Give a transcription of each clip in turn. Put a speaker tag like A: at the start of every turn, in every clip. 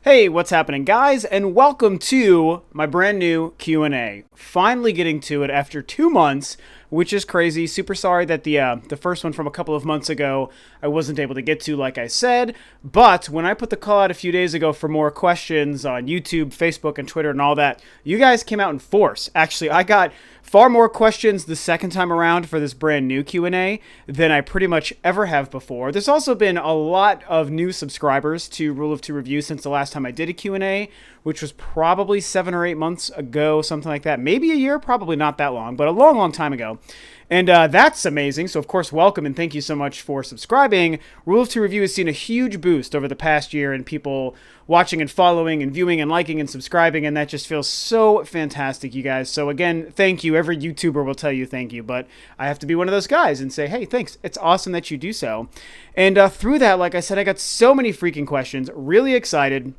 A: Hey, what's happening, guys? And welcome to my brand new Q&A. Finally getting to it after 2 months, which is crazy. Super sorry that the first one from a couple of months ago I wasn't able to get to, like I said. But when I put the call out a few days ago for more questions on YouTube, Facebook, and Twitter and all that, you guys came out in force. Actually, I got far more questions the second time around for this brand new Q&A than I pretty much ever have before. There's also been a lot of new subscribers to Rule of Two Review since the last time I did a Q&A, which was probably 7 or 8 months ago, something like that. Maybe a year, probably not that long, but a long, long time ago. And that's amazing. So, of course, welcome and thank you so much for subscribing. Rule of Two Review has seen a huge boost over the past year in people watching and following and viewing and liking and subscribing. And that just feels so fantastic, you guys. So, again, thank you. Every YouTuber will tell you thank you. But I have to be one of those guys and say, hey, thanks. It's awesome that you do so. And through that, like I said, I got so many freaking questions. Really excited.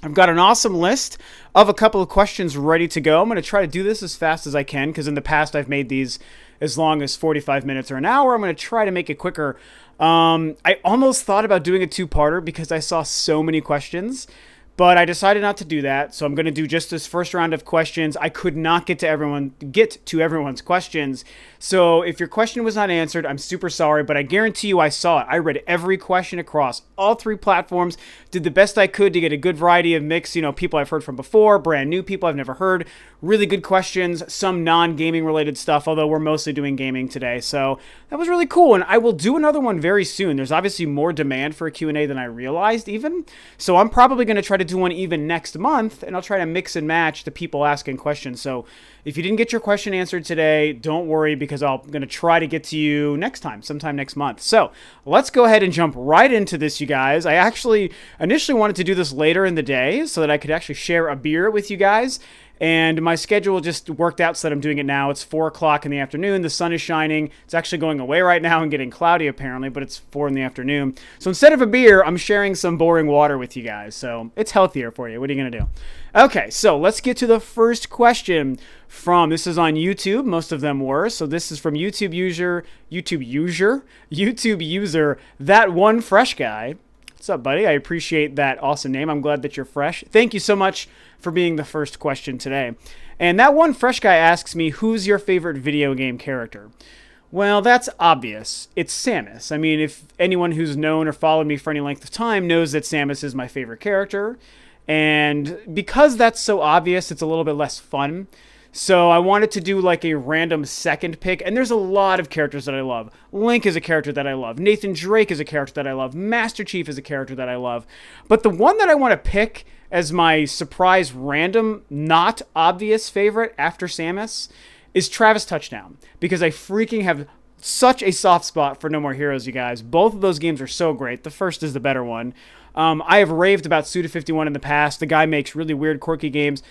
A: I've got an awesome list of a couple of questions ready to go. I'm going to try to do this as fast as I can because in the past I've made these as long as 45 minutes or an hour. I'm going to try to make it quicker. I almost thought about doing a two-parter because I saw so many questions, but I decided not to do that. So I'm going to do just this first round of questions. I could not get to everyone's questions. So if your question was not answered, I'm super sorry, but I guarantee you I saw it. I read every question across all three platforms, did the best I could to get a good variety of mix, people I've heard from before, brand new people I've never heard, really good questions, some non-gaming related stuff, although we're mostly doing gaming today. So that was really cool. And I will do another one very soon. There's obviously more demand for a Q&A than I realized even. So I'm probably going to try to do one even next month, and I'll try to mix and match the people asking questions. So if you didn't get your question answered today, don't worry because I'm going to try to get to you next time, sometime next month. So let's go ahead and jump right into this, you guys. I actually initially wanted to do this later in the day so that I could actually share a beer with you guys. And my schedule just worked out so that I'm doing it now. It's 4 o'clock in the afternoon. The sun is shining. It's actually going away right now and getting cloudy apparently, but it's 4 in the afternoon. So instead of a beer, I'm sharing some boring water with you guys. So it's healthier for you. What are you going to do? Okay, so let's get to the first question this is on YouTube. Most of them were. So this is from YouTube user, that one fresh guy. What's up, buddy? I appreciate that awesome name. I'm glad that you're fresh. Thank you so much for being the first question today. And that one fresh guy asks me, who's your favorite video game character? Well, that's obvious. It's Samus. I mean, if anyone who's known or followed me for any length of time knows that Samus is my favorite character. And because that's so obvious, it's a little bit less fun. So I wanted to do like a random second pick, and there's a lot of characters that I love. Link is a character that I love. Nathan Drake is a character that I love. Master Chief is a character that I love. But the one that I want to pick as my surprise random, not obvious favorite after Samus is Travis Touchdown, because I freaking have such a soft spot for No More Heroes, you guys. Both of those games are so great. The first is the better one. I have raved about Suda51 in the past. The guy makes really weird, quirky games.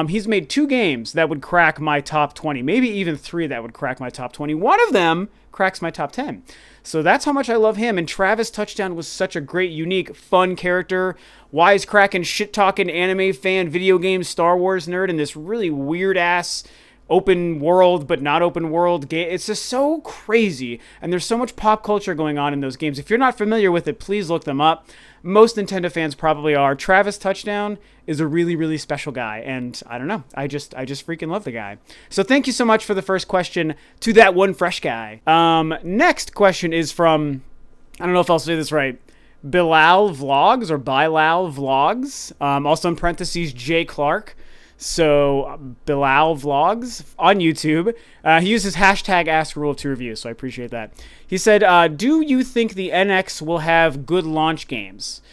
A: He's made 2 games that would crack my top 20, maybe even 3 that would crack my top 20. One of them cracks my top 10. So that's how much I love him. And Travis Touchdown was such a great, unique, fun character. Wisecracking, shit-talking anime fan, video game, Star Wars nerd, and this really weird-ass open world but not open world game. It's just so crazy, and there's so much pop culture going on in those games. If you're not familiar with it, please look them up. Most Nintendo fans probably are. Travis Touchdown is a really, really special guy, and I don't know, I just freaking love the guy. So thank you so much for the first question to that one fresh guy. Next question is from, I don't know if I'll say this right, Bilal Vlogs or Bilal Vlogs, also in parentheses J Clark. So Bilal Vlogs on YouTube. He uses hashtag #AskRuleOfTwoReview, so I appreciate that. He said, do you think the NX will have good launch games?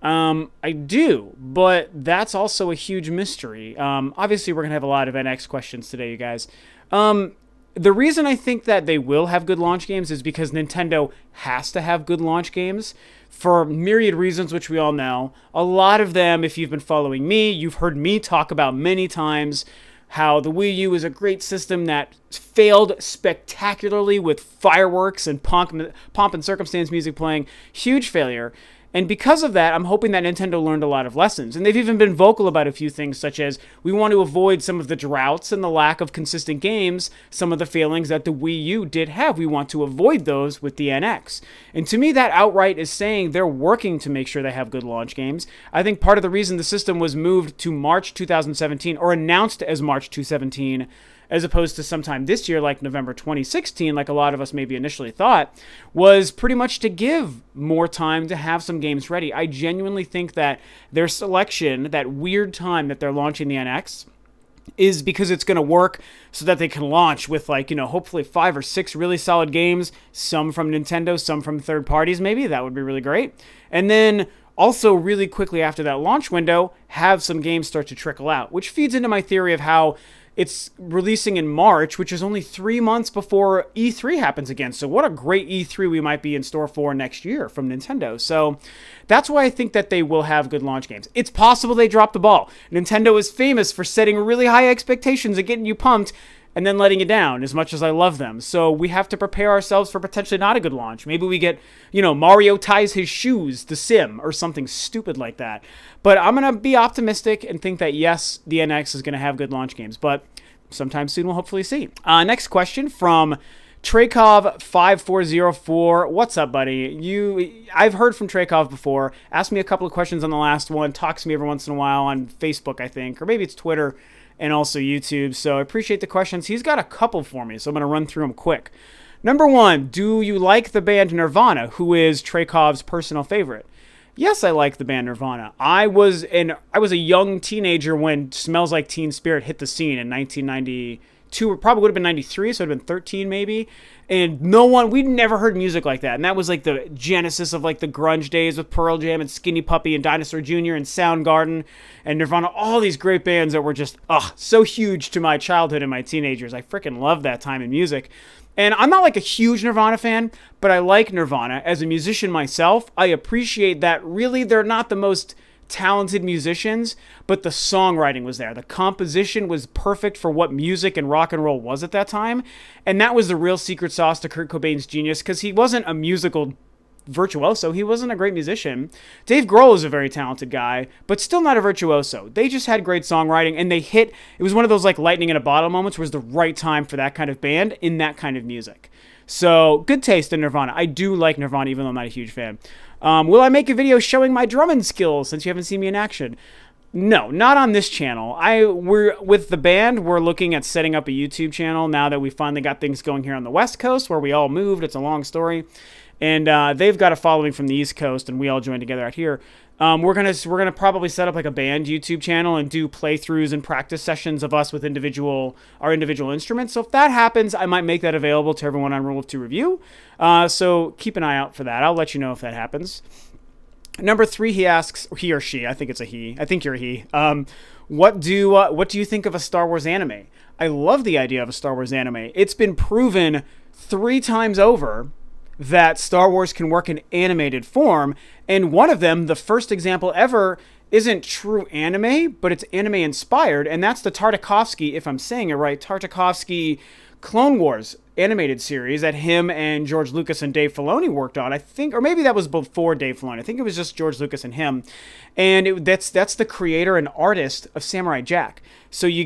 A: I do, but that's also a huge mystery. Obviously, we're going to have a lot of NX questions today, you guys. The reason I think that they will have good launch games is because Nintendo has to have good launch games for myriad reasons, which we all know. A lot of them, if you've been following me, you've heard me talk about many times how the Wii U is a great system that failed spectacularly with fireworks and pomp and circumstance music playing. Huge failure. And because of that, I'm hoping that Nintendo learned a lot of lessons. And they've even been vocal about a few things, such as we want to avoid some of the droughts and the lack of consistent games, some of the failings that the Wii U did have. We want to avoid those with the NX. And to me, that outright is saying they're working to make sure they have good launch games. I think part of the reason the system was moved to March 2017, or announced as March 2017, as opposed to sometime this year, like November 2016, like a lot of us maybe initially thought, was pretty much to give more time to have some games ready. I genuinely think that their selection, that weird time that they're launching the NX, is because it's going to work so that they can launch with, like, you know, hopefully 5 or 6 really solid games, some from Nintendo, some from third parties maybe. That would be really great. And then also really quickly after that launch window, have some games start to trickle out, which feeds into my theory of how it's releasing in March, which is only 3 months before E3 happens again. So what a great E3 we might be in store for next year from Nintendo. So that's why I think that they will have good launch games. It's possible they drop the ball. Nintendo is famous for setting really high expectations and getting you pumped and then letting you down, as much as I love them. So we have to prepare ourselves for potentially not a good launch. Maybe we get, you know, Mario ties his shoes, The Sim, or something stupid like that. But I'm going to be optimistic and think that, yes, the NX is going to have good launch games. But sometime soon we'll hopefully see. Next question from Traykov5404. What's up, buddy? I've heard from Traykov before. Asked me a couple of questions on the last one. Talks to me every once in a while on Facebook, I think. Or maybe it's Twitter and also YouTube. So I appreciate the questions. He's got a couple for me, so I'm going to run through them quick. Number 1, do you like the band Nirvana, who is Traykov's personal favorite? Yes, I like the band Nirvana. I was a young teenager when Smells Like Teen Spirit hit the scene in 1992. It probably would have been 93, so it would have been 13 maybe. And we'd never heard music like that. And that was like the genesis of like the grunge days with Pearl Jam and Skinny Puppy and Dinosaur Jr. and Soundgarden and Nirvana. All these great bands that were just so huge to my childhood and my teenagers. I freaking love that time in music. And I'm not like a huge Nirvana fan, but I like Nirvana. As a musician myself, I appreciate that really they're not the most talented musicians, but the songwriting was there. The composition was perfect for what music and rock and roll was at that time. And that was the real secret sauce to Kurt Cobain's genius, because he wasn't a musical virtuoso. He wasn't a great musician. Dave Grohl is a very talented guy, but still not a virtuoso. They just had great songwriting, and it was one of those like lightning in a bottle moments where it was the right time for that kind of band in that kind of music. So good taste in Nirvana. I do like Nirvana, even though I'm not a huge fan. Will I make a video showing my drumming skills since you haven't seen me in action? No, not on this channel. We're with the band. We're looking at setting up a YouTube channel now that we finally got things going here on the West Coast, where we all moved. It's a long story, and they've got a following from the East Coast, and we all joined together out here. We're gonna probably set up like a band YouTube channel and do playthroughs and practice sessions of us with our individual instruments. So if that happens, I might make that available to everyone on Rule of Two Review. So keep an eye out for that. I'll let you know if that happens. Number 3, he asks, he or she, I think it's a he. I think you're a he. What do you think of a Star Wars anime? I love the idea of a Star Wars anime. It's been proven 3 times over that Star Wars can work in animated form, and one of them, the first example ever, isn't true anime, but it's anime inspired, and that's the Tartakovsky, if I'm saying it right, Tartakovsky Clone Wars animated series that him and George Lucas and Dave Filoni worked on, I think, or maybe that was before Dave Filoni. I think it was just George Lucas and him, and that's the creator and artist of Samurai Jack. So you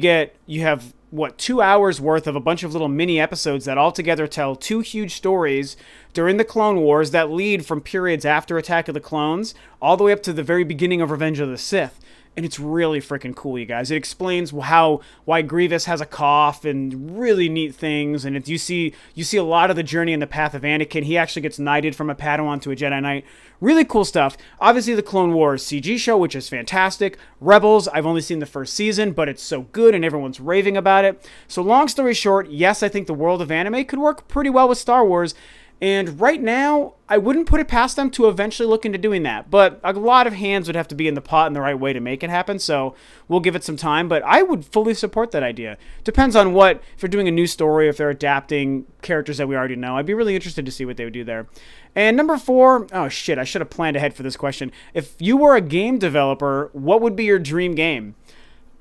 A: have 2 hours worth of a bunch of little mini episodes that all together tell 2 huge stories during the Clone Wars that lead from periods after Attack of the Clones all the way up to the very beginning of Revenge of the Sith. And it's really freaking cool, you guys. It explains why Grievous has a cough and really neat things. And you see a lot of the journey and the path of Anakin. He actually gets knighted from a Padawan to a Jedi Knight. Really cool stuff. Obviously, the Clone Wars CG show, which is fantastic. Rebels, I've only seen the first season, but it's so good and everyone's raving about it. So long story short, yes, I think the world of anime could work pretty well with Star Wars. And right now, I wouldn't put it past them to eventually look into doing that. But a lot of hands would have to be in the pot in the right way to make it happen. So we'll give it some time. But I would fully support that idea. Depends on if they're doing a new story, if they're adapting characters that we already know. I'd be really interested to see what they would do there. And number 4, oh shit, I should have planned ahead for this question. If you were a game developer, what would be your dream game?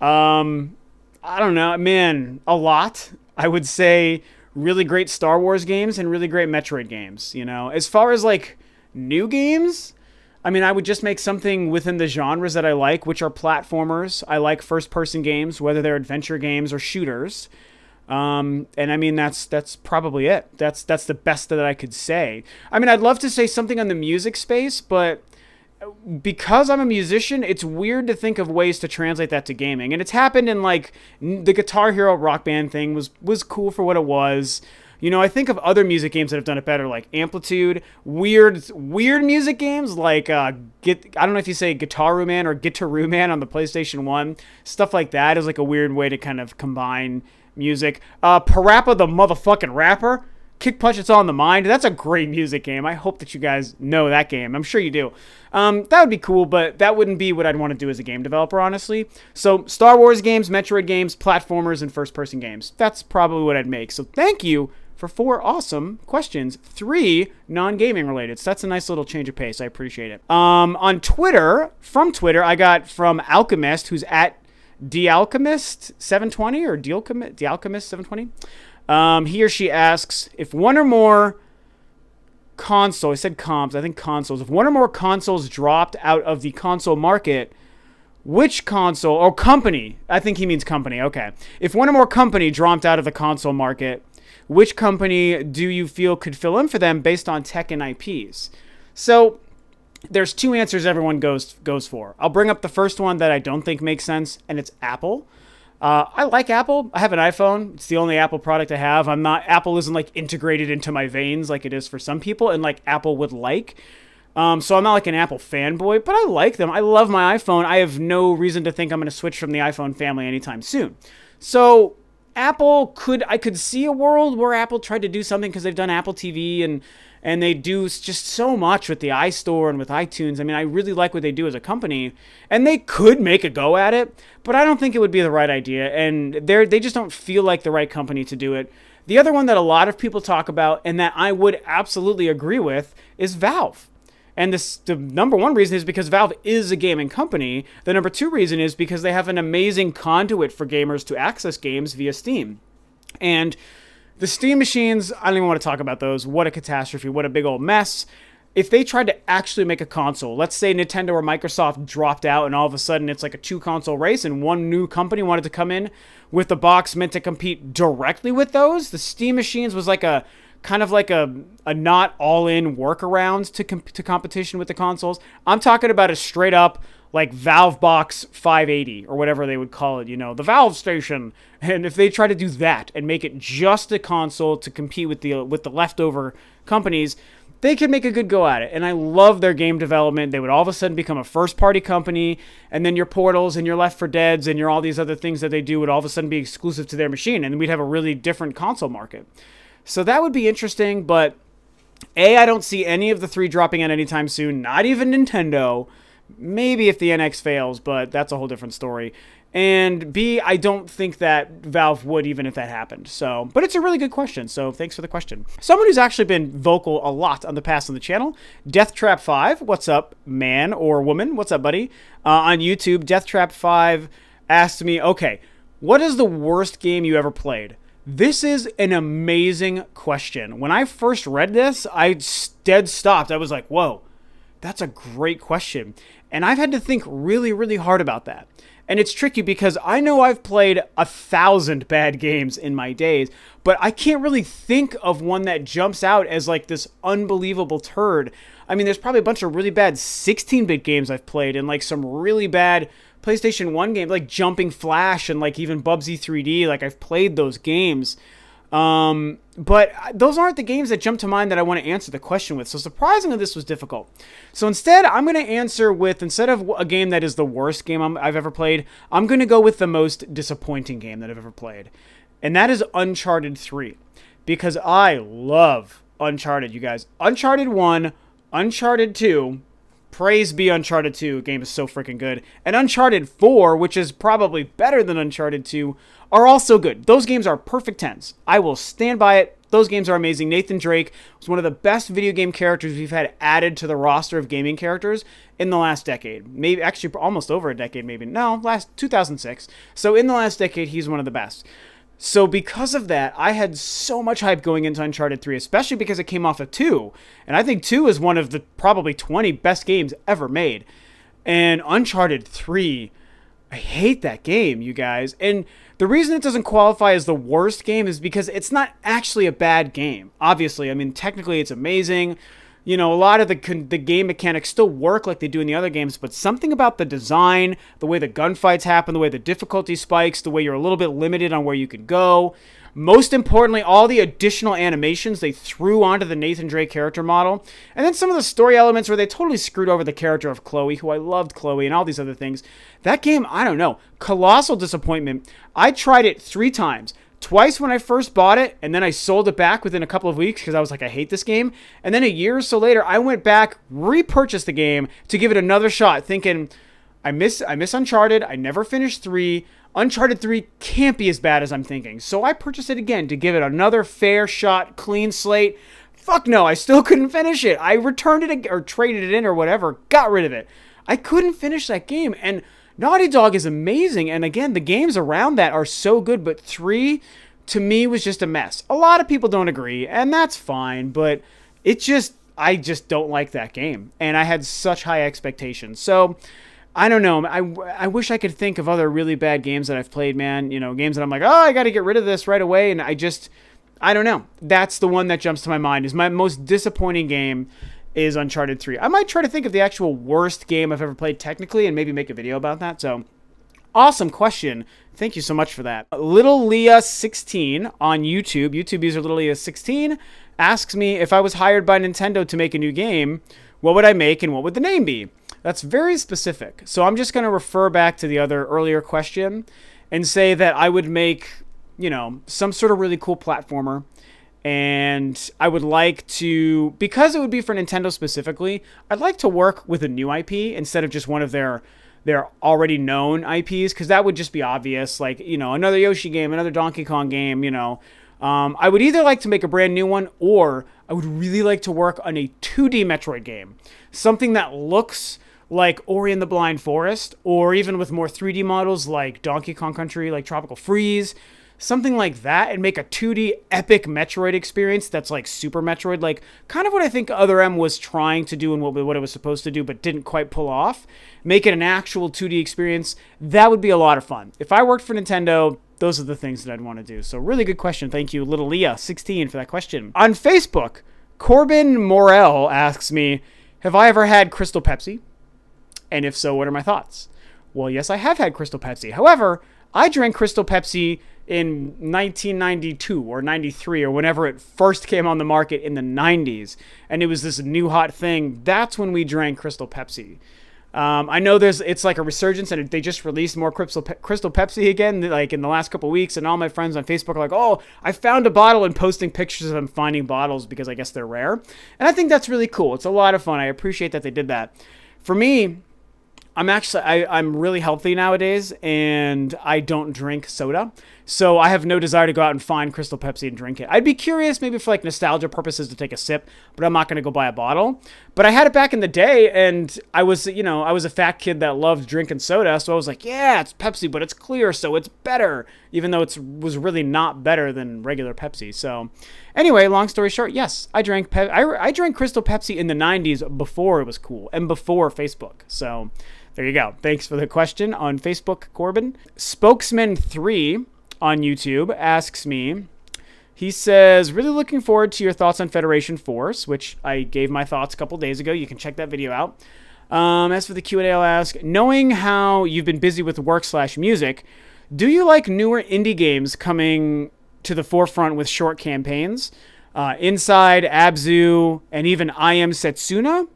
A: I don't know, man, a lot. I would say really great Star Wars games and really great Metroid games. As far as like new games, I mean, I would just make something within the genres that I like, which are platformers. I like first-person games, whether they're adventure games or shooters. And I mean, that's probably it. That's the best that I could say. I mean, I'd love to say something on the music space, but because I'm a musician, it's weird to think of ways to translate that to gaming. And it's happened in like the Guitar Hero Rock Band thing was cool for what it was. I think of other music games that have done it better, like Amplitude, weird music games like I don't know if you say Guitar Man or Guitar Man on the PlayStation 1. Stuff like that is like a weird way to kind of combine music. Parappa the Motherfucking Rapper, Kick Punch It's All in the Mind. That's a great music game. I hope that you guys know that game. I'm sure you do. That would be cool, but that wouldn't be what I'd want to do as a game developer, honestly. So Star Wars games, Metroid games, platformers, and first-person games. That's probably what I'd make. So thank you for 4 awesome questions, 3 non-gaming related. So that's a nice little change of pace. I appreciate it. On Twitter, I got from Alchemist, who's at DAlchemist720 or DAlchemist720. He or she asks, if one or more console, I said comps, I think consoles, if one or more consoles dropped out of the console market, which console, or company, I think he means company, okay. If one or more company dropped out of the console market, which company do you feel could fill in for them based on tech and IPs? So there's 2 answers everyone goes for. I'll bring up the first one that I don't think makes sense, and it's Apple. I like Apple. I have an iPhone. It's the only Apple product I have. Apple isn't like integrated into my veins like it is for some people, and like Apple would like. So I'm not like an Apple fanboy, but I like them. I love my iPhone. I have no reason to think I'm going to switch from the iPhone family anytime soon. So I could see a world where Apple tried to do something because they've done Apple TV and they do just so much with the iStore and with iTunes. I mean, I really like what they do as a company, and they could make a go at it, but I don't think it would be the right idea, and they just don't feel like the right company to do it. The other one that a lot of people talk about and that I would absolutely agree with is Valve. And the number one reason is because Valve is a gaming company. The number 2 reason is because they have an amazing conduit for gamers to access games via Steam. And the Steam machines, I don't even want to talk about those. What a catastrophe. What a big old mess. If they tried to actually make a console, let's say Nintendo or Microsoft dropped out and all of a sudden it's like a 2-console race and one new company wanted to come in with the box meant to compete directly with those, the Steam machines was like a kind of like a not all-in workaround to competition with the consoles. I'm talking about a straight up like Valve Box 580 or whatever they would call it, the Valve Station. And if they try to do that and make it just a console to compete with the leftover companies, they could make a good go at it. And I love their game development. They would all of a sudden become a first-party company, and then your Portals and your Left 4 Deads and your all these other things that they do would all of a sudden be exclusive to their machine, and we'd have a really different console market. So that would be interesting, but I don't see any of the 3 dropping out anytime soon, not even Nintendo. Maybe if the NX fails, but that's a whole different story. And B, I don't think that Valve would, even if that happened. So, but it's a really good question, so thanks for the question. Someone who's actually been vocal a lot on the past on the channel, Deathtrap5, what's up, man or woman? What's up, buddy? On YouTube, Deathtrap5 asked me, okay, what is the worst game you ever played? This is an amazing question. When I first read this, I dead stopped. I was like, whoa, that's a great question. And I've had to think really, really hard about that. And it's tricky because I know I've played 1,000 bad games in my days, but I can't really think of one that jumps out as like this unbelievable turd. I mean, there's probably a bunch of really bad 16-bit games I've played and like some really bad PlayStation 1 games like Jumping Flash and like even Bubsy 3D. Like I've played those games. But those aren't the games that jump to mind that I want to answer the question with. So surprisingly, this was difficult. So instead, I'm going to answer with, instead of a game that is the worst game I've ever played, I'm going to go with the most disappointing game that I've ever played. And that is Uncharted 3. Because I love Uncharted, you guys. Uncharted 1, Uncharted 2, praise be Uncharted 2, game is so freaking good. And Uncharted 4, which is probably better than Uncharted 2, are also good. Those games are perfect 10s. I will stand by it. Those games are amazing. Nathan Drake was one of the best video game characters we've had added to the roster of gaming characters in the last decade. Maybe, actually, almost over a decade, maybe. No, last 2006. So in the last decade, he's one of the best. So because of that, I had so much hype going into Uncharted 3, especially because it came off of 2. And I think 2 is one of the probably 20 best games ever made. And Uncharted 3, I hate that game, you guys. And the reason it doesn't qualify as the worst game is because it's not actually a bad game. Obviously, I mean, technically it's amazing. You know, a lot of the game mechanics still work like they do in the other games, but something about the design, the way the gunfights happen, the way the difficulty spikes, the way you're a little bit limited on where you can go. Most importantly, all the additional animations they threw onto the Nathan Drake character model. And then some of the story elements where they totally screwed over the character of Chloe, who I loved Chloe, and all these other things. That game, I don't know. Colossal disappointment. I tried it 3 times. Twice when I first bought it, and then I sold it back within a couple of weeks because I was like, I hate this game. And then a year or so later, I went back, repurchased the game to give it another shot, thinking, I miss Uncharted. I never finished 3. Uncharted 3 can't be as bad as I'm thinking. So I purchased it again to give it another fair shot, clean slate. Fuck no, I still couldn't finish it. I returned it or traded it in or whatever, got rid of it. I couldn't finish that game, and Naughty Dog is amazing, and again, the games around that are so good, but 3, to me, was just a mess. A lot of people don't agree, and that's fine, but I just don't like that game, and I had such high expectations. So, I don't know, I wish I could think of other really bad games that I've played, man, you know, games that I'm like, oh, I gotta get rid of this right away, and I don't know. That's the one that jumps to my mind, is my most disappointing game is Uncharted 3. I might try to think of the actual worst game I've ever played technically and maybe make a video about that. So, awesome question. Thank you so much for that. Little Leah 16 on YouTube user Little Leah 16 asks me, if I was hired by Nintendo to make a new game, what would I make and what would the name be? That's very specific. So I'm just going to refer back to the other earlier question and say that I would make, you know, some sort of really cool platformer. And I would like to, because it would be for Nintendo specifically, I'd like to work with a new IP instead of just one of their already known IPs, because that would just be obvious. Like, you know, another Yoshi game, another Donkey Kong game, you know. I would either like to make a brand new one, or I would really like to work on a 2D Metroid game. Something that looks like Ori and the Blind Forest, or even with more 3D models like Donkey Kong Country, like Tropical Freeze. Something like that, and make a 2D epic Metroid experience that's like Super Metroid, like kind of what I think Other M was trying to do and what it was supposed to do but didn't quite pull off. Make it an actual 2D experience. That would be a lot of fun. If I worked for Nintendo, those are the things that I'd want to do. So really good question. Thank you, Little Leah 16, for that question. On Facebook, Corbin Morel asks me, have I ever had Crystal Pepsi? And if so, what are my thoughts? Well, yes, I have had Crystal Pepsi. However, I drank Crystal Pepsi in 1992 or 93 or whenever it first came on the market in the 90s, and it was this new hot thing. That's when we drank Crystal Pepsi. I know it's like a resurgence, and they just released more Crystal Pepsi again, like in the last couple of weeks, and all my friends on Facebook are like, oh, I found a bottle, and posting pictures of them finding bottles because I guess they're rare. And I think that's really cool. It's a lot of fun. I appreciate that they did that. For me, I'm really healthy nowadays, and I don't drink soda. So I have no desire to go out and find Crystal Pepsi and drink it. I'd be curious maybe for like nostalgia purposes to take a sip, but I'm not going to go buy a bottle. But I had it back in the day, and I was a fat kid that loved drinking soda. So I was like, yeah, it's Pepsi, but it's clear, so it's better, even though it was really not better than regular Pepsi. So anyway, long story short, yes, I drank Crystal Pepsi in the 90s before it was cool and before Facebook. So there you go. Thanks for the question on Facebook, Corbin. Spokesman3 on YouTube asks me, he says, really looking forward to your thoughts on Federation Force, which I gave my thoughts a couple days ago. You can check that video out. As for the Q&A, I'll ask, knowing how you've been busy with work/music, do you like newer indie games coming to the forefront with short campaigns? Inside, Abzu, and even I Am Setsuna,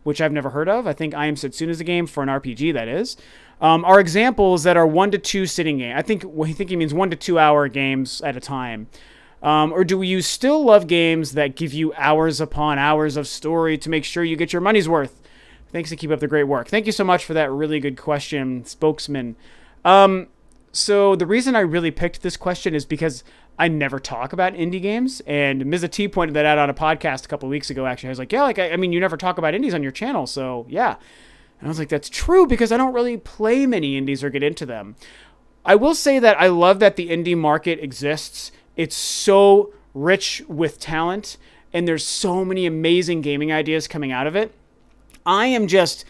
A: which I've never heard of. I think I Am Setsuna is a game for an RPG, that is. Are examples that are 1 to 2 sitting games. I think he means 1 to 2 hour games at a time. Or do you still love games that give you hours upon hours of story to make sure you get your money's worth? Thanks, and keep up the great work. Thank you so much for that really good question, Spokesman. So the reason I really picked this question is because I never talk about indie games, and Ms. T pointed that out on a podcast a couple of weeks ago, actually. I was like, yeah, I mean, you never talk about indies on your channel, so yeah. And I was like, that's true, because I don't really play many indies or get into them. I will say that I love that the indie market exists. It's so rich with talent, and there's so many amazing gaming ideas coming out of it. I am just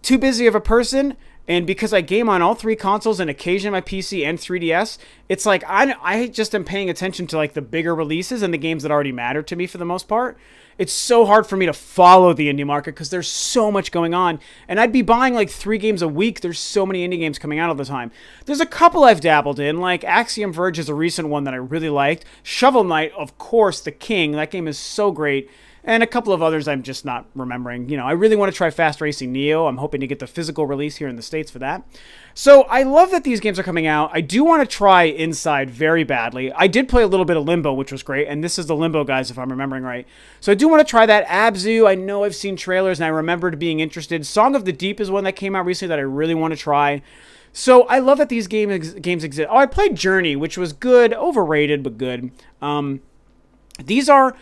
A: too busy of a person, and because I game on all three consoles and occasionally my PC and 3DS, it's like I just am paying attention to like the bigger releases and the games that already matter to me for the most part. It's so hard for me to follow the indie market because there's so much going on, and I'd be buying like 3 games a week. There's so many indie games coming out all the time. There's a couple I've dabbled in, like Axiom Verge is a recent one that I really liked. Shovel Knight, of course, the king. That game is so great. And a couple of others I'm just not remembering. You know, I really want to try Fast Racing Neo. I'm hoping to get the physical release here in the States for that. So I love that these games are coming out. I do want to try Inside very badly. I did play a little bit of Limbo, which was great. And this is the Limbo guys, if I'm remembering right. So I do want to try that. Abzu, I know I've seen trailers and I remembered being interested. Song of the Deep is one that came out recently that I really want to try. So I love that these games exist. Oh, I played Journey, which was good. Overrated, but good. These are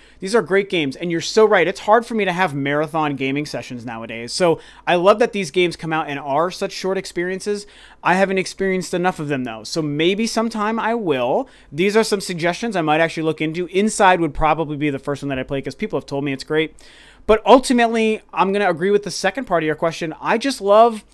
A: great games, and you're so right. It's hard for me to have marathon gaming sessions nowadays. So I love that these games come out and are such short experiences. I haven't experienced enough of them, though. So maybe sometime I will. These are some suggestions I might actually look into. Inside would probably be the first one that I play because people have told me it's great. But ultimately, I'm going to agree with the second part of your question. I just love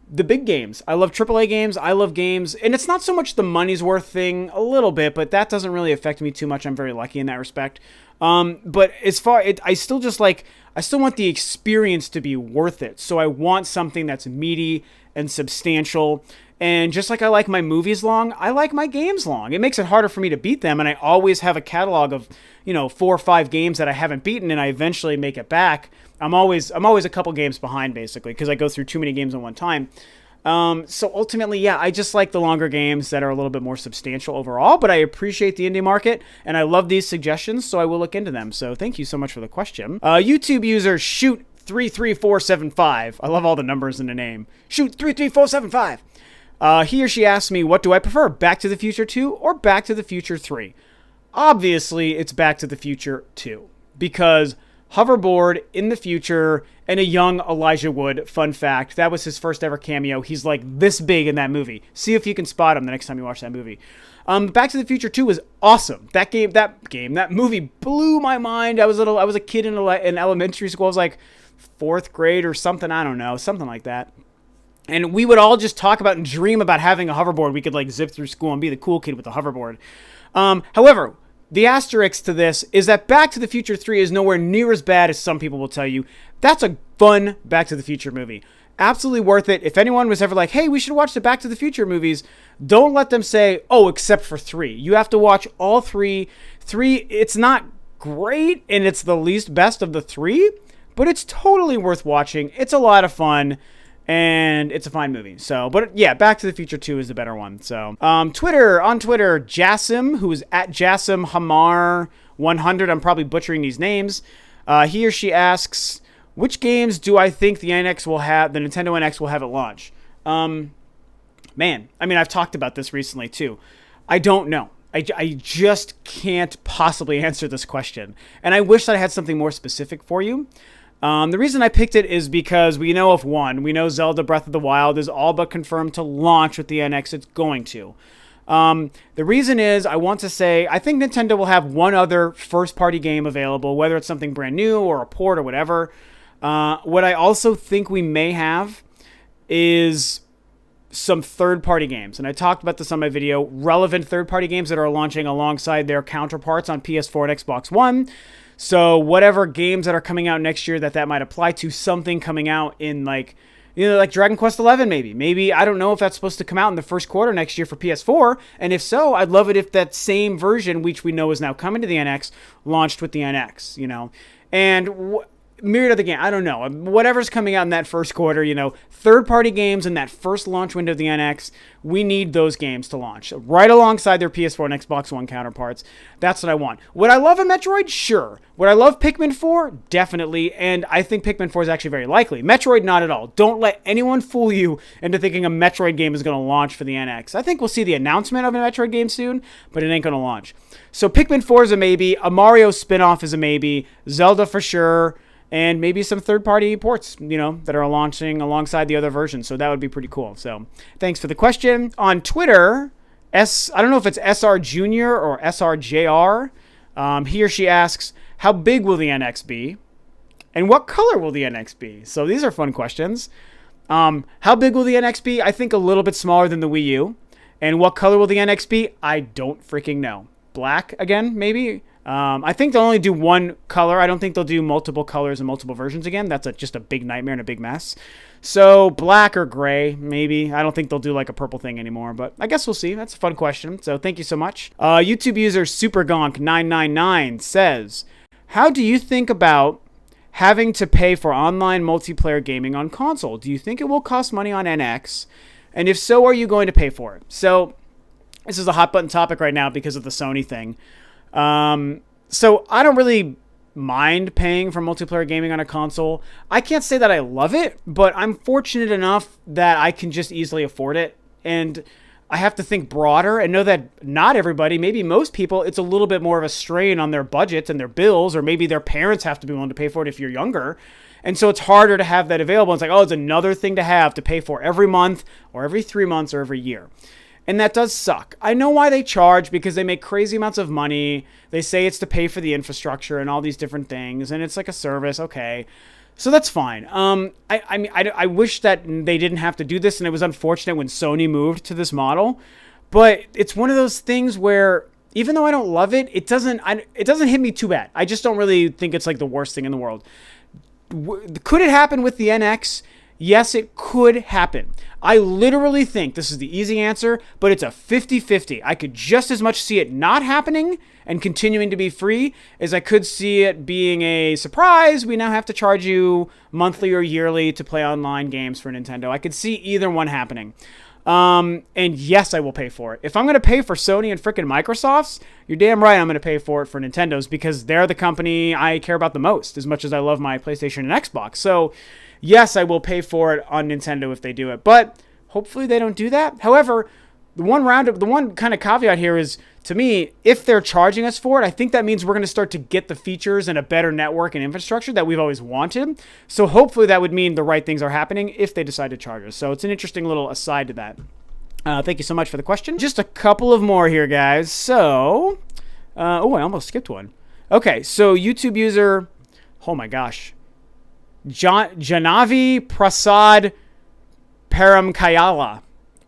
A: the big games. I love AAA games. I love games. And it's not so much the money's worth thing, a little bit, but that doesn't really affect me too much. I'm very lucky in that respect. But as far, I still want the experience to be worth it. So I want something that's meaty and substantial. And just like I like my movies long, I like my games long. It makes it harder for me to beat them. And I always have a catalog of, 4 or 5 games that I haven't beaten, and I eventually make it back. I'm always a couple games behind, basically, because I go through too many games at one time. So ultimately, yeah, I just like the longer games that are a little bit more substantial overall, but I appreciate the indie market, and I love these suggestions, so I will look into them. So thank you so much for the question. YouTube user Shoot33475. I love all the numbers in the name. Shoot33475. He or she asks me, what do I prefer, Back to the Future 2 or Back to the Future 3? Obviously, it's Back to the Future 2, because hoverboard in the future and a young Elijah Wood, fun fact, that was his first ever cameo. He's like this big in that movie. See if you can spot him the next time you watch that movie. Back to the Future 2 was awesome. That movie blew my mind. I was a kid in elementary school. I was like 4th grade or something. I don't know, something like that. And we would all just talk about and dream about having a hoverboard. We could like zip through school and be the cool kid with the hoverboard. However, the asterisk to this is that Back to the Future 3 is nowhere near as bad as some people will tell you. That's a fun Back to the Future movie. Absolutely worth it. If anyone was ever like, hey, we should watch the Back to the Future movies, don't let them say, oh, except for 3. You have to watch all 3. 3, it's not great, and it's the least best of the 3, but it's totally worth watching. It's a lot of fun. And it's a fine movie. So, but yeah, Back to the Future 2 is the better one. So, on Twitter, Jassim, who is at Jassim Hamar 100. I'm probably butchering these names. He or she asks, which games do I think the Nintendo NX will have at launch? Man, I mean, I've talked about this recently too. I don't know. I just can't possibly answer this question. And I wish that I had something more specific for you. The reason I picked it is because we know of one. We know Zelda Breath of the Wild is all but confirmed to launch with the NX. It's going to. The reason is I want to say I think Nintendo will have one other first-party game available, whether it's something brand new or a port or whatever. What I also think we may have is some third-party games. And I talked about this on my video. Relevant third-party games that are launching alongside their counterparts on PS4 and Xbox One. So whatever games that are coming out next year that might apply to, something coming out in like Dragon Quest 11 maybe. Maybe, I don't know if that's supposed to come out in the first quarter next year for PS4. And if so, I'd love it if that same version, which we know is now coming to the NX, launched with the NX, And myriad of the game, I don't know. Whatever's coming out in that first quarter, third-party games in that first launch window of the NX, we need those games to launch right alongside their PS4 and Xbox One counterparts. That's what I want. Would I love a Metroid? Sure. Would I love Pikmin 4? Definitely. And I think Pikmin 4 is actually very likely. Metroid, not at all. Don't let anyone fool you into thinking a Metroid game is going to launch for the NX. I think we'll see the announcement of a Metroid game soon, but it ain't going to launch. So Pikmin 4 is a maybe. A Mario spin-off is a maybe. Zelda for sure. and maybe some third-party ports, that are launching alongside the other versions. So that would be pretty cool. So thanks for the question. On Twitter, I don't know if it's SR Junior or SRJR. He or she asks, how big will the NX be? And what color will the NX be? So these are fun questions. How big will the NX be? I think a little bit smaller than the Wii U. And what color will the NX be? I don't freaking know. Black again, maybe? I think they'll only do one color. I don't think they'll do multiple colors and multiple versions again. That's just a big nightmare and a big mess. So black or gray, maybe. I don't think they'll do like a purple thing anymore, but I guess we'll see. That's a fun question. So thank you so much. YouTube user SuperGonk999 says, how do you think about having to pay for online multiplayer gaming on console? Do you think it will cost money on NX? And if so, are you going to pay for it? So this is a hot button topic right now because of the Sony thing. So I don't really mind paying for multiplayer gaming on a console. I can't say that I love it, but I'm fortunate enough that I can just easily afford it. And I have to think broader and know that not everybody, maybe most people, it's a little bit more of a strain on their budgets and their bills, or maybe their parents have to be willing to pay for it if you're younger. And so it's harder to have that available. It's like, oh, it's another thing to have to pay for every month or every 3 months or every year. And that does suck. I know why they charge, because they make crazy amounts of money. They say it's to pay for the infrastructure and all these different things, and it's like a service. Okay. So that's fine. I wish that they didn't have to do this, and it was unfortunate when Sony moved to this model. But it's one of those things where, even though I don't love it, it doesn't hit me too bad. I just don't really think it's like the worst thing in the world. Could it happen with the NX? Yes, it could happen. I literally think this is the easy answer, but it's a 50-50. I could just as much see it not happening and continuing to be free as I could see it being a surprise. We now have to charge you monthly or yearly to play online games for Nintendo. I could see either one happening. And yes, I will pay for it. If I'm going to pay for Sony and frickin' Microsoft's, you're damn right I'm going to pay for it for Nintendo's, because they're the company I care about the most, as much as I love my PlayStation and Xbox. So yes, I will pay for it on Nintendo if they do it, but hopefully they don't do that. However, the one kind of caveat here is, to me, if they're charging us for it, I think that means we're going to start to get the features and a better network and infrastructure that we've always wanted. So hopefully that would mean the right things are happening if they decide to charge us. So it's an interesting little aside to that. Thank you so much for the question. Just a couple of more here, guys. So, I almost skipped one. Okay, so YouTube user, oh my gosh, Janavi Prasad Paramkayala.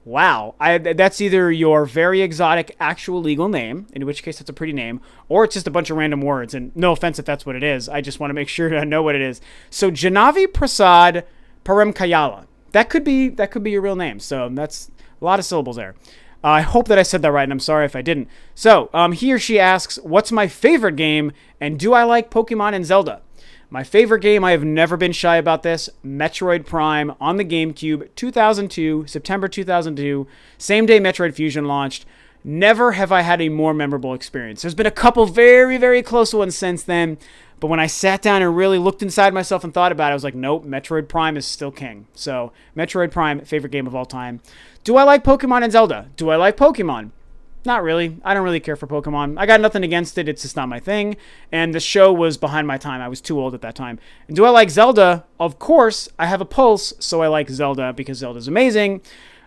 A: Wow. That's either your very exotic actual legal name, in which case it's a pretty name, or it's just a bunch of random words. And no offense if that's what it is. I just want to make sure to know what it is. So Janavi Prasad Paramkayala. That could be your real name. So that's a lot of syllables there. I hope that I said that right, and I'm sorry if I didn't. So he or she asks, what's my favorite game, and do I like Pokemon and Zelda? My favorite game, I have never been shy about this, Metroid Prime on the GameCube, 2002, September 2002, same day Metroid Fusion launched. Never have I had a more memorable experience. There's been a couple very, very close ones since then, but when I sat down and really looked inside myself and thought about it, I was like, nope, Metroid Prime is still king. So, Metroid Prime, favorite game of all time. Do I like Pokemon and Zelda? Do I like Pokemon? Not really. I don't really care for Pokemon. I got nothing against it. It's just not my thing. And the show was behind my time. I was too old at that time. And do I like Zelda? Of course. I have a pulse, so I like Zelda because Zelda's amazing.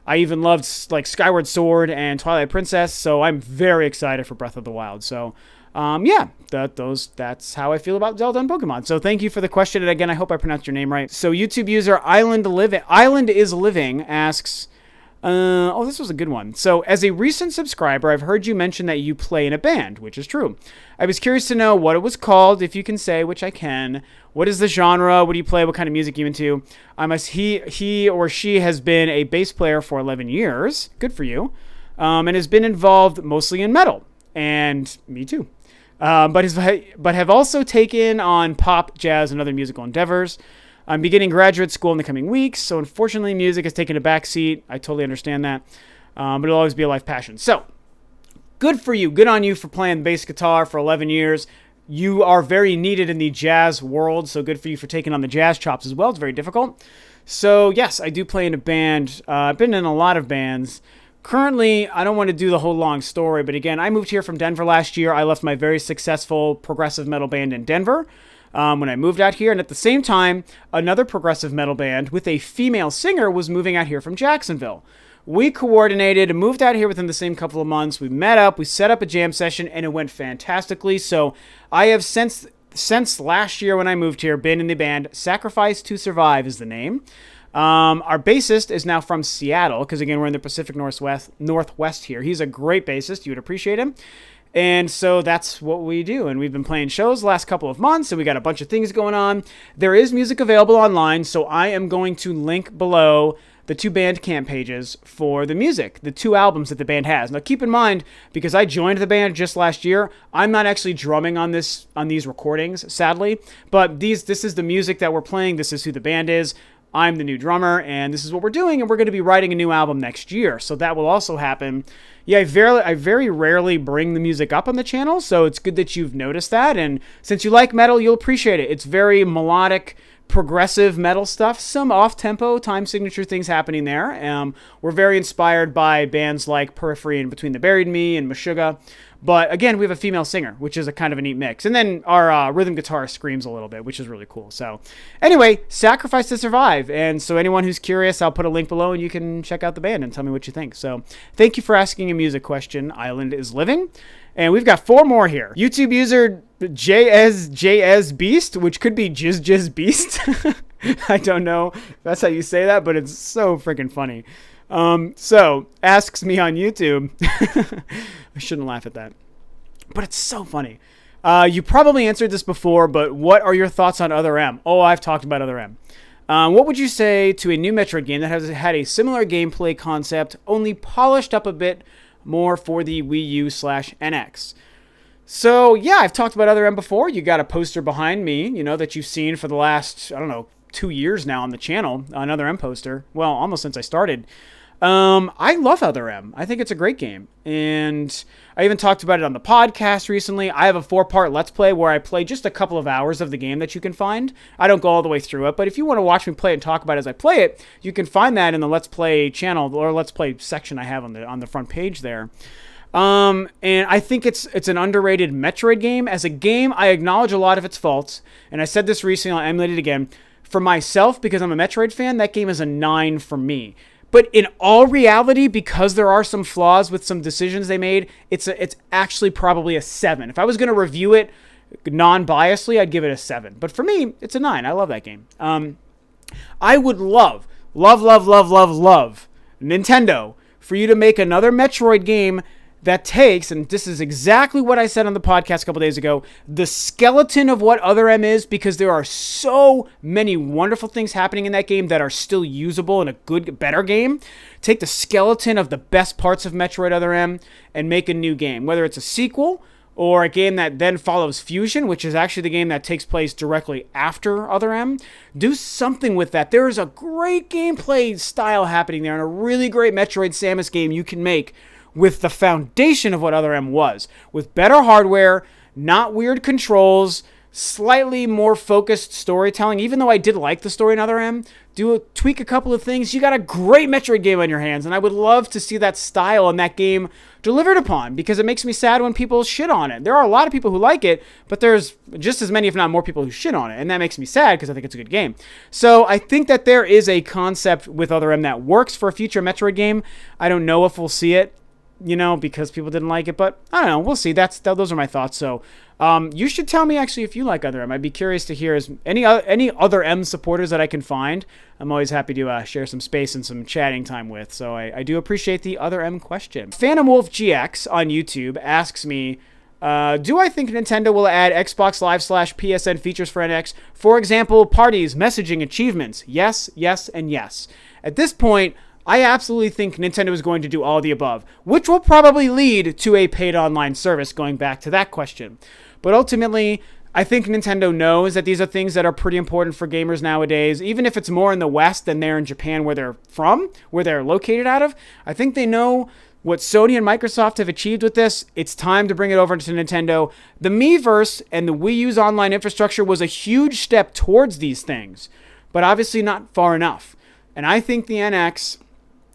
A: I even loved like Skyward Sword and Twilight Princess, so I'm very excited for Breath of the Wild. So, that's how I feel about Zelda and Pokemon. So thank you for the question. And again, I hope I pronounced your name right. So YouTube user Island is Living asks, this was a good one. So, as a recent subscriber, I've heard you mention that you play in a band, which is true. I was curious to know what it was called, if you can say, which I can. What is the genre? What do you play? What kind of music are you into? He or she has been a bass player for 11 years. Good for you. And has been involved mostly in metal. And me too. But have also taken on pop, jazz, and other musical endeavors. I'm beginning graduate school in the coming weeks, so unfortunately music has taken a back seat. I totally understand that, but it'll always be a life passion. So, good for you. Good on you for playing bass guitar for 11 years. You are very needed in the jazz world, so good for you for taking on the jazz chops as well. It's very difficult. So, yes, I do play in a band. I've been in a lot of bands. Currently, I don't want to do the whole long story, but again, I moved here from Denver last year. I left my very successful progressive metal band in Denver. when I moved out here. And at the same time, another progressive metal band with a female singer was moving out here from Jacksonville. We coordinated and moved out here within the same couple of months. We met up, we set up a jam session, and it went fantastically. So I have since last year when I moved here been in the band. Sacrifice to Survive is the name. Our bassist is now from Seattle, because again, we're in the Pacific Northwest here. He's a great bassist. You would appreciate him. And so that's what we do. And we've been playing shows the last couple of months, and we got a bunch of things going on. There is music available online, so I am going to link below the 2 Bandcamp pages for the music, the 2 albums that the band has. Now keep in mind, because I joined the band just last year, I'm not actually drumming on these recordings, sadly, but this is the music that we're playing. This is who the band is. I'm the new drummer, and this is what we're doing, and we're going to be writing a new album next year, so that will also happen. Yeah, I very rarely bring the music up on the channel, so it's good that you've noticed that, and since you like metal, you'll appreciate it. It's very melodic, progressive metal stuff, some off-tempo time signature things happening there. We're very inspired by bands like Periphery and Between the Buried and Me and Meshuggah. But again, we have a female singer, which is a kind of a neat mix. And then our rhythm guitar screams a little bit, which is really cool. So anyway, Sacrifice to Survive. And so anyone who's curious, I'll put a link below and you can check out the band and tell me what you think. So thank you for asking a music question. Island is Living. And we've got 4 more here. YouTube user JS Beast, which could be Jizz Beast. I don't know if that's how you say that, but it's so freaking funny. So asks me on YouTube. I shouldn't laugh at that, but it's so funny. You probably answered this before, but what are your thoughts on Other M? Oh, I've talked about Other M. What would you say to a new Metroid game that has had a similar gameplay concept, only polished up a bit more for the Wii U/NX? So yeah, I've talked about Other M before. You got a poster behind me, that you've seen for the last, 2 years now on the channel, another M poster. Well, almost since I started. I love Other M. I think it's a great game. And I even talked about it on the podcast recently. I have a 4-part Let's Play where I play just a couple of hours of the game that you can find. I don't go all the way through it, but if you want to watch me play it and talk about it as I play it, you can find that in the Let's Play channel or Let's Play section I have on the front page there. And I think it's an underrated Metroid game. As a game, I acknowledge a lot of its faults, and I said this recently, I'll emulate it again. For myself, because I'm a Metroid fan, that game is a 9 for me. But in all reality, because there are some flaws with some decisions they made, it's actually probably a 7. If I was going to review it non-biasedly, I'd give it a 7. But for me, it's a 9. I love that game. I would love Nintendo for you to make another Metroid game that takes, and this is exactly what I said on the podcast a couple days ago, the skeleton of what Other M is, because there are so many wonderful things happening in that game that are still usable in a better game. Take the skeleton of the best parts of Metroid Other M and make a new game, whether it's a sequel or a game that then follows Fusion, which is actually the game that takes place directly after Other M. Do something with that. There is a great gameplay style happening there and a really great Metroid Samus game you can make with the foundation of what Other M was, with better hardware, not weird controls, slightly more focused storytelling. Even though I did like the story in Other M, tweak a couple of things, you got a great Metroid game on your hands, and I would love to see that style in that game delivered upon, because it makes me sad when people shit on it. There are a lot of people who like it, but there's just as many, if not more, people who shit on it, and that makes me sad because I think it's a good game. So I think that there is a concept with Other M that works for a future Metroid game. I don't know if we'll see it, because people didn't like it, but I don't know. We'll see. Those are my thoughts. So, you should tell me actually if you like Other M. I'd be curious to hear any Other M supporters that I can find. I'm always happy to share some space and some chatting time with. So I do appreciate the Other M question. Phantom Wolf GX on YouTube asks me, do I think Nintendo will add Xbox Live /PSN features for NX? For example, parties, messaging, achievements. Yes, yes, and yes. At this point, I absolutely think Nintendo is going to do all the above, which will probably lead to a paid online service, going back to that question. But ultimately, I think Nintendo knows that these are things that are pretty important for gamers nowadays, even if it's more in the West than there in Japan, where they're from, where they're located out of. I think they know what Sony and Microsoft have achieved with this. It's time to bring it over to Nintendo. The Miiverse and the Wii U's online infrastructure was a huge step towards these things, but obviously not far enough. And I think the NX,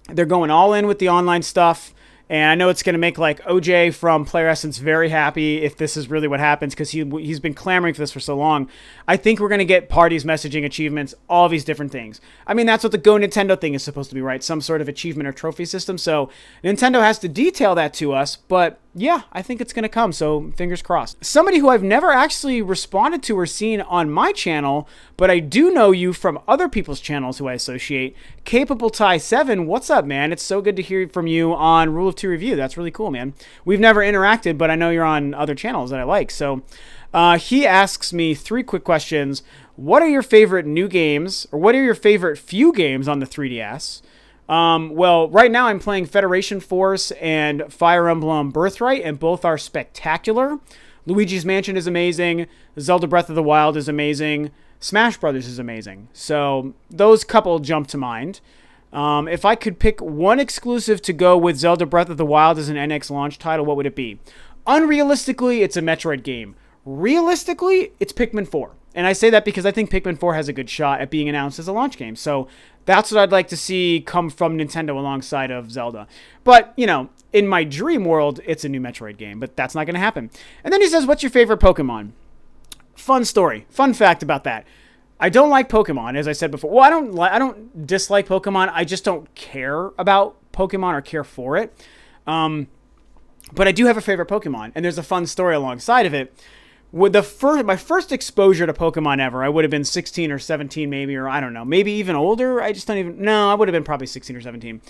A: they're going all in with the online stuff. And I know it's going to make like OJ from Player Essence very happy if this is really what happens, because he's been clamoring for this for so long. I think we're going to get parties, messaging, achievements, all these different things. I mean, that's what the Go Nintendo thing is supposed to be, right? Some sort of achievement or trophy system. So Nintendo has to detail that to us. But yeah, I think it's going to come. So fingers crossed. Somebody who I've never actually responded to or seen on my channel, but I do know you from other people's channels who I associate, Capable Tie 7. What's up, man? It's so good to hear from you on Rule of Two Review. That's really cool, man. We've never interacted, but I know you're on other channels that I like. So he asks me 3 quick questions. What are your favorite new games, or what are your favorite few games on the 3DS? Well, right now I'm playing Federation Force and Fire Emblem Birthright, and both are spectacular. Luigi's Mansion is amazing. Zelda Breath of the Wild is amazing. Smash Brothers is amazing. So those couple jump to mind. If I could pick one exclusive to go with Zelda Breath of the Wild as an NX launch title, what would it be? Unrealistically, it's a Metroid game. Realistically, it's Pikmin 4. And I say that because I think Pikmin 4 has a good shot at being announced as a launch game. So that's what I'd like to see come from Nintendo alongside of Zelda. But, you know, in my dream world, it's a new Metroid game. But that's not going to happen. And then he says, what's your favorite Pokemon? Fun story. Fun fact about that. I don't like Pokemon, as I said before. Well, I don't dislike Pokemon. I just don't care about Pokemon or care for it. But I do have a favorite Pokemon. And there's a fun story alongside of it. With my first exposure to Pokemon ever, I would have been 16 or 17 maybe, or I don't know, maybe even older. I would have been probably 16 or 17.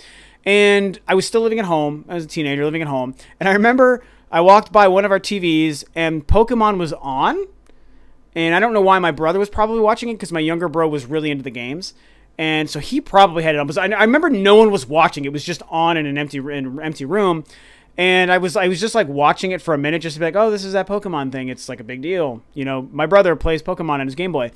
A: And I was still living at home. I was a teenager living at home. And I remember I walked by one of our TVs and Pokemon was on. And I don't know why. My brother was probably watching it because my younger bro was really into the games. And so he probably had it on. I remember no one was watching. It was just on in an empty room. And I was just like watching it for a minute just to be like, oh, this is that Pokemon thing. It's like a big deal. You know, my brother plays Pokemon on his Game Boy.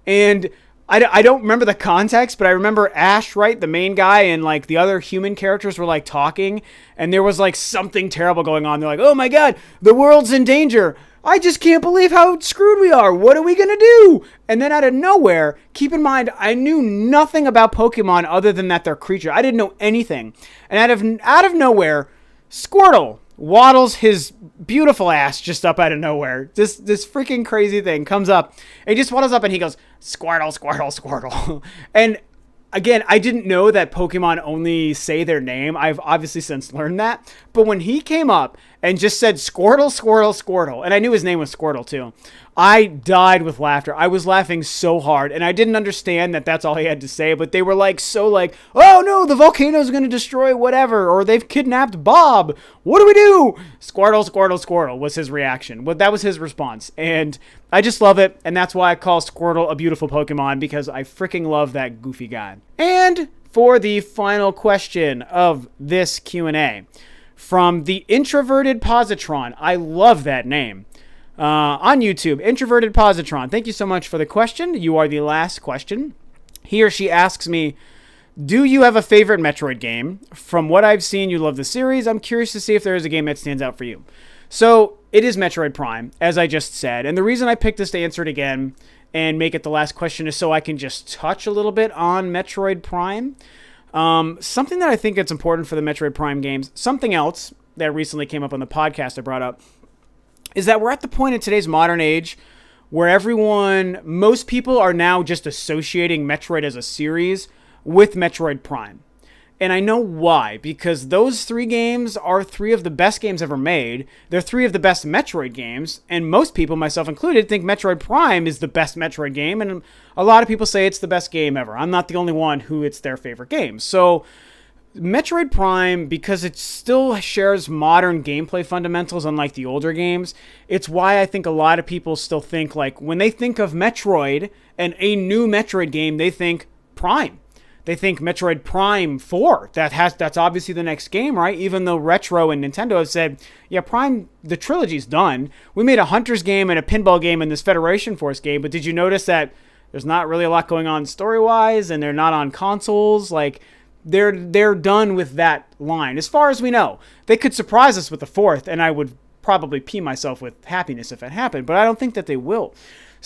A: And I don't remember the context, but I remember Ash, right? The main guy, and like the other human characters were like talking. And there was like something terrible going on. They're like, oh my God, the world's in danger. I just can't believe how screwed we are. What are we going to do? And then out of nowhere, keep in mind, I knew nothing about Pokemon other than that they're creatures. I didn't know anything. And out of nowhere, Squirtle waddles his beautiful ass just up out of nowhere. This freaking crazy thing comes up. And he just waddles up and he goes, Squirtle, Squirtle, Squirtle. And again, I didn't know that Pokemon only say their name. I've obviously since learned that. But when he came up and just said Squirtle, Squirtle, Squirtle, and I knew his name was Squirtle too, I died with laughter. I was laughing so hard, and I didn't understand that that's all he had to say, but they were like, so like, oh no, the volcano's going to destroy whatever, or they've kidnapped Bob. What do we do? Squirtle, Squirtle, Squirtle was his reaction. Well, that was his response, and I just love it, and that's why I call Squirtle a beautiful Pokemon, because I freaking love that goofy guy. And for the final question of this Q&A, from the Introverted Positron. I love that name. On YouTube, Introverted Positron. Thank you so much for the question. You are the last question. He or she asks me, do you have a favorite Metroid game? From what I've seen, you love the series. I'm curious to see if there is a game that stands out for you. So it is Metroid Prime, as I just said. And the reason I picked this to answer it again and make it the last question is so I can just touch a little bit on Metroid Prime. Something that I think it's important for the Metroid Prime games, something else that recently came up on the podcast I brought up, is that we're at the point in today's modern age where most people are now just associating Metroid as a series with Metroid Prime. And I know why, because those 3 games are 3 of the best games ever made. They're 3 of the best Metroid games, and most people, myself included, think Metroid Prime is the best Metroid game, and a lot of people say it's the best game ever. I'm not the only one who it's their favorite game. So Metroid Prime, because it still shares modern gameplay fundamentals unlike the older games, it's why I think a lot of people still think, like, when they think of Metroid and a new Metroid game, they think Prime. They think Metroid Prime 4. That's obviously the next game, right? Even though Retro and Nintendo have said, yeah, Prime, the trilogy's done. We made a Hunter's game and a pinball game and this Federation Force game, but did you notice that there's not really a lot going on story-wise, and they're not on consoles? Like, they're done with that line, as far as we know. They could surprise us with the 4th, and I would probably pee myself with happiness if it happened, but I don't think that they will.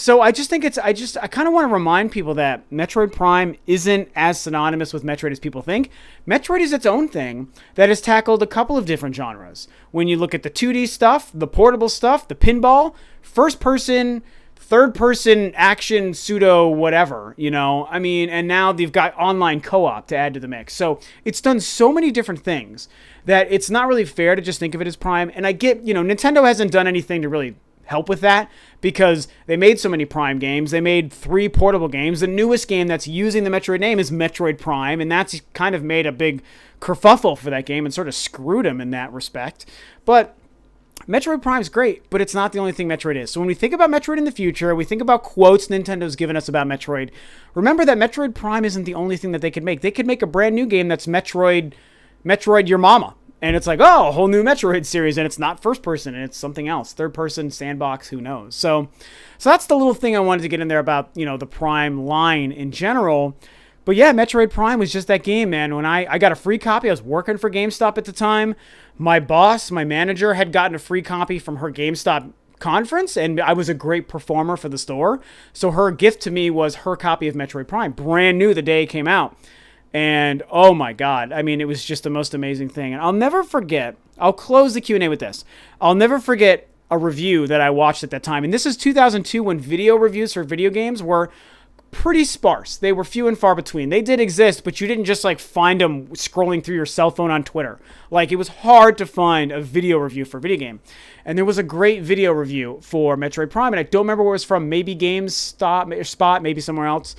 A: So I just think I kind of want to remind people that Metroid Prime isn't as synonymous with Metroid as people think. Metroid is its own thing that has tackled a couple of different genres. When you look at the 2D stuff, the portable stuff, the pinball, first person, third person action, pseudo whatever, I mean, and now they've got online co-op to add to the mix. So it's done so many different things that it's not really fair to just think of it as Prime. And I get, Nintendo hasn't done anything to really help with that because they made so many Prime games. They made 3 portable games. The newest game that's using the Metroid name is Metroid Prime, and that's kind of made a big kerfuffle for that game and sort of screwed them in that respect. But Metroid Prime's great, but it's not the only thing Metroid is. So when we think about Metroid in the future, we think about quotes Nintendo's given us about Metroid. Remember that Metroid Prime isn't the only thing that they could make. They could make a brand new game that's Metroid Your Mama. And it's like, oh, a whole new Metroid series, and it's not first person, and it's something else. Third person, sandbox, who knows? So that's the little thing I wanted to get in there about, the Prime line in general. But yeah, Metroid Prime was just that game, man. When I got a free copy, I was working for GameStop at the time. My boss, my manager, had gotten a free copy from her GameStop conference, and I was a great performer for the store. So her gift to me was her copy of Metroid Prime, brand new the day it came out. And oh my God, I mean, it was just the most amazing thing. And I'll never forget, I'll close the Q&A with this. I'll never forget a review that I watched at that time. And this is 2002 when video reviews for video games were pretty sparse. They were few and far between. They did exist, but you didn't just find them scrolling through your cell phone on Twitter. It was hard to find a video review for a video game. And there was a great video review for Metroid Prime, and I don't remember where it was from, maybe GameSpot, maybe somewhere else.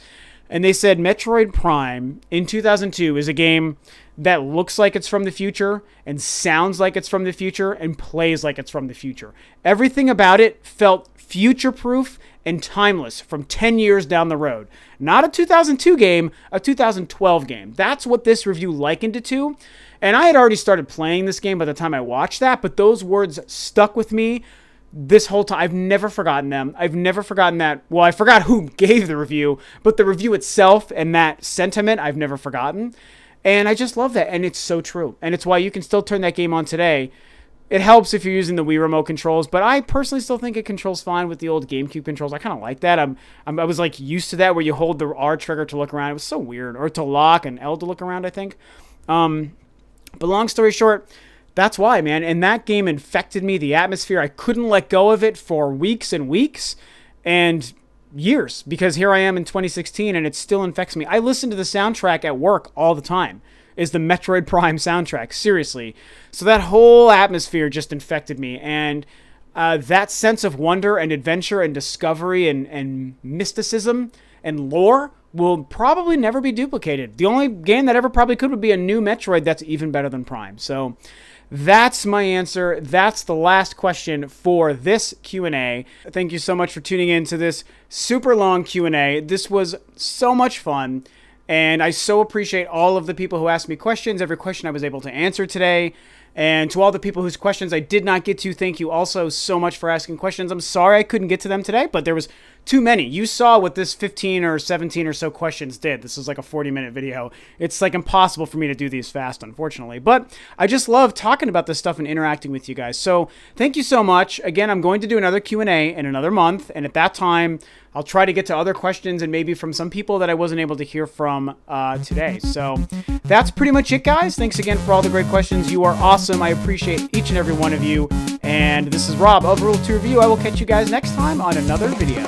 A: And they said Metroid Prime in 2002 is a game that looks like it's from the future and sounds like it's from the future and plays like it's from the future. Everything about it felt future-proof and timeless from 10 years down the road. Not a 2002 game, a 2012 game. That's what this review likened it to. And I had already started playing this game by the time I watched that, but those words stuck with me this whole time. I've never forgotten them. I've never forgotten that. Well, I forgot who gave the review, but the review itself and that sentiment I've never forgotten. And I just love that. And it's so true. And it's why you can still turn that game on today. It helps if you're using the Wii remote controls, but I personally still think it controls fine with the old GameCube controls. I kind of like that. I was used to that where you hold the R trigger to look around. It was so weird. Or to lock and L to look around, I think. But long story short, that's why, man. And that game infected me, the atmosphere. I couldn't let go of it for weeks and weeks and years because here I am in 2016 and it still infects me. I listen to the soundtrack at work all the time. Is the Metroid Prime soundtrack. Seriously. So that whole atmosphere just infected me. And that sense of wonder and adventure and discovery and mysticism and lore will probably never be duplicated. The only game that ever probably could would be a new Metroid that's even better than Prime. So that's my answer. That's the last question for this Q&A. Thank you so much for tuning in to this super long Q&A. This was so much fun. And I so appreciate all of the people who asked me questions, every question I was able to answer today. And to all the people whose questions I did not get to, thank you also so much for asking questions. I'm sorry I couldn't get to them today, but there was too many. You saw what this 15 or 17 or so questions did. This was like a 40-minute video. It's impossible for me to do these fast, unfortunately. But I just love talking about this stuff and interacting with you guys. So thank you so much. Again, I'm going to do another Q&A in another month. And at that time, I'll try to get to other questions and maybe from some people that I wasn't able to hear from today. So that's pretty much it, guys. Thanks again for all the great questions. You are awesome. I appreciate each and every one of you. And this is Rob of Rule 2 Review. I will catch you guys next time on another video.